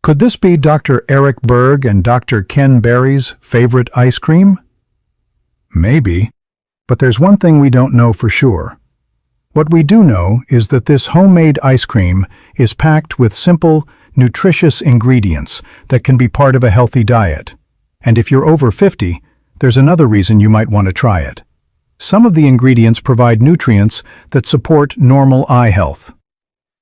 Could this be Dr. Eric Berg and Dr. Ken Berry's favorite ice cream? Maybe, but there's one thing we don't know for sure. What we do know is that this homemade ice cream is packed with simple, nutritious ingredients that can be part of a healthy diet. And if you're over 50, there's another reason you might want to try it. Some of the ingredients provide nutrients that support normal eye health.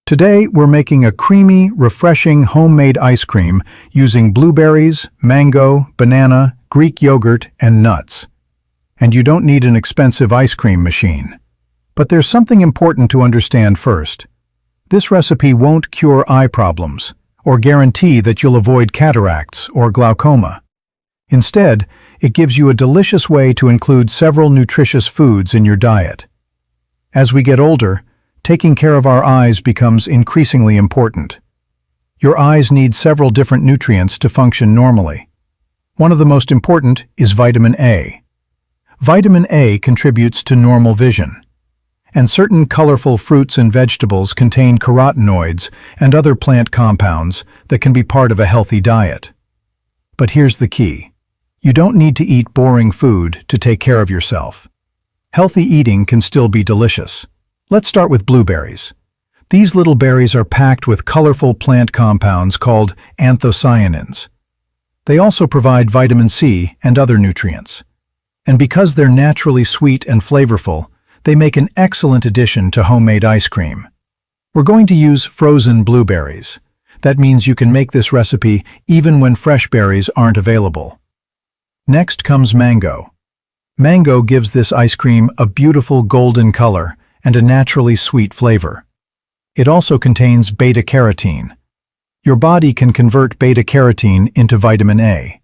Today, we're making a creamy, refreshing homemade ice cream using blueberries, mango, banana, Greek yogurt, and nuts. And you don't need an expensive ice cream machine. But there's something important to understand first. This recipe won't cure eye problems or guarantee that you'll avoid cataracts or glaucoma. Instead, it gives you a delicious way to include several nutritious foods in your diet. As we get older, taking care of our eyes becomes increasingly important. Your eyes need several different nutrients to function normally. One of the most important is vitamin A. Vitamin A contributes to normal vision. And certain colorful fruits and vegetables contain carotenoids and other plant compounds that can be part of a healthy diet. But here's the key. You don't need to eat boring food to take care of yourself. Healthy eating can still be delicious. Let's start with blueberries. These little berries are packed with colorful plant compounds called anthocyanins. They also provide vitamin C and other nutrients. And because they're naturally sweet and flavorful, they make an excellent addition to homemade ice cream. We're going to use frozen blueberries. That means you can make this recipe even when fresh berries aren't available. Next comes mango. Mango gives this ice cream a beautiful golden color and a naturally sweet flavor. It also contains beta-carotene. Your body can convert beta-carotene into vitamin A.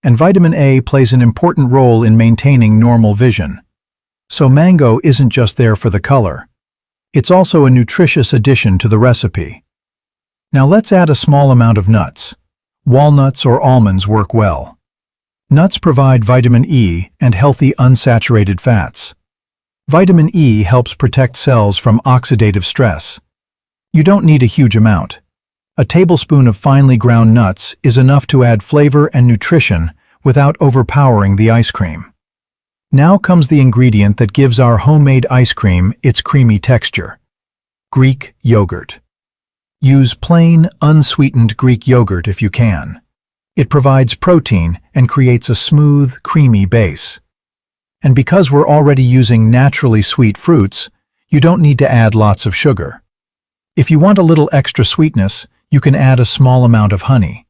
And vitamin A plays an important role in maintaining normal vision. So mango isn't just there for the color. It's also a nutritious addition to the recipe. Now let's add a small amount of nuts. Walnuts or almonds work well. Nuts provide vitamin E and healthy unsaturated fats. Vitamin E helps protect cells from oxidative stress. You don't need a huge amount. A tablespoon of finely ground nuts is enough to add flavor and nutrition without overpowering the ice cream. Now comes the ingredient that gives our homemade ice cream its creamy texture: Greek yogurt. Use plain, unsweetened Greek yogurt if you can. It provides protein and creates a smooth, creamy base. And because we're already using naturally sweet fruits, you don't need to add lots of sugar. If you want a little extra sweetness, you can add a small amount of honey.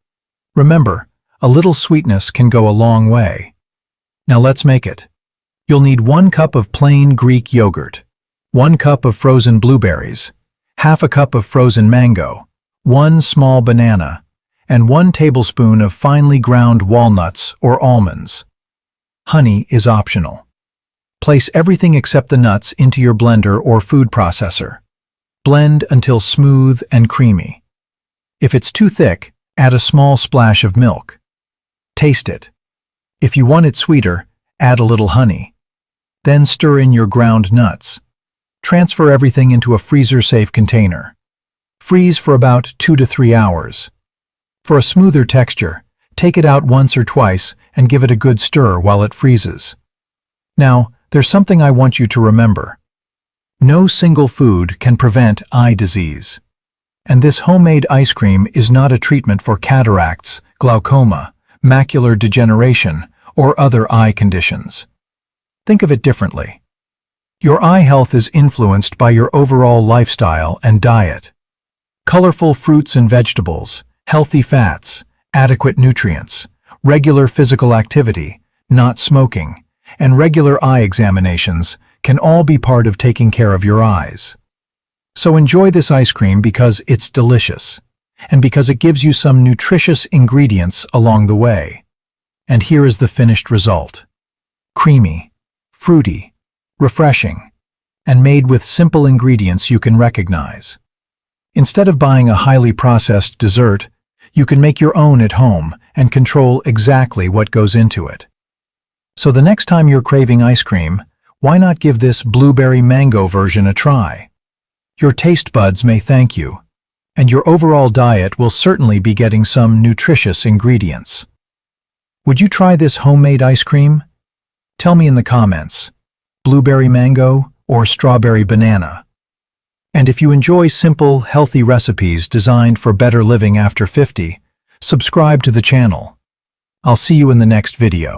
Remember, a little sweetness can go a long way. Now let's make it. You'll need 1 cup of plain Greek yogurt, 1 cup of frozen blueberries, half a cup of frozen mango, 1 small banana, and 1 tablespoon of finely ground walnuts or almonds. Honey is optional. Place everything except the nuts into your blender or food processor. Blend until smooth and creamy. If it's too thick, add a small splash of milk. Taste it. If you want it sweeter, add a little honey. Then stir in your ground nuts. Transfer everything into a freezer-safe container. Freeze for about 2 to 3 hours. For a smoother texture, take it out once or twice and give it a good stir while it freezes. Now, there's something I want you to remember. No single food can prevent eye disease. And this homemade ice cream is not a treatment for cataracts, glaucoma, macular degeneration, or other eye conditions. Think of it differently. Your eye health is influenced by your overall lifestyle and diet. Colorful fruits and vegetables, healthy fats, adequate nutrients, regular physical activity, not smoking, and regular eye examinations can all be part of taking care of your eyes. So enjoy this ice cream because it's delicious, and because it gives you some nutritious ingredients along the way. And here is the finished result. Creamy, fruity, refreshing, and made with simple ingredients you can recognize. Instead of buying a highly processed dessert, you can make your own at home and control exactly what goes into it. So the next time you're craving ice cream, why not give this blueberry mango version a try? Your taste buds may thank you. and your overall diet will certainly be getting some nutritious ingredients. Would you try this homemade ice cream? Tell me in the comments, blueberry mango or strawberry banana. And if you enjoy simple, healthy recipes designed for better living after 50, subscribe to the channel. I'll see you in the next video.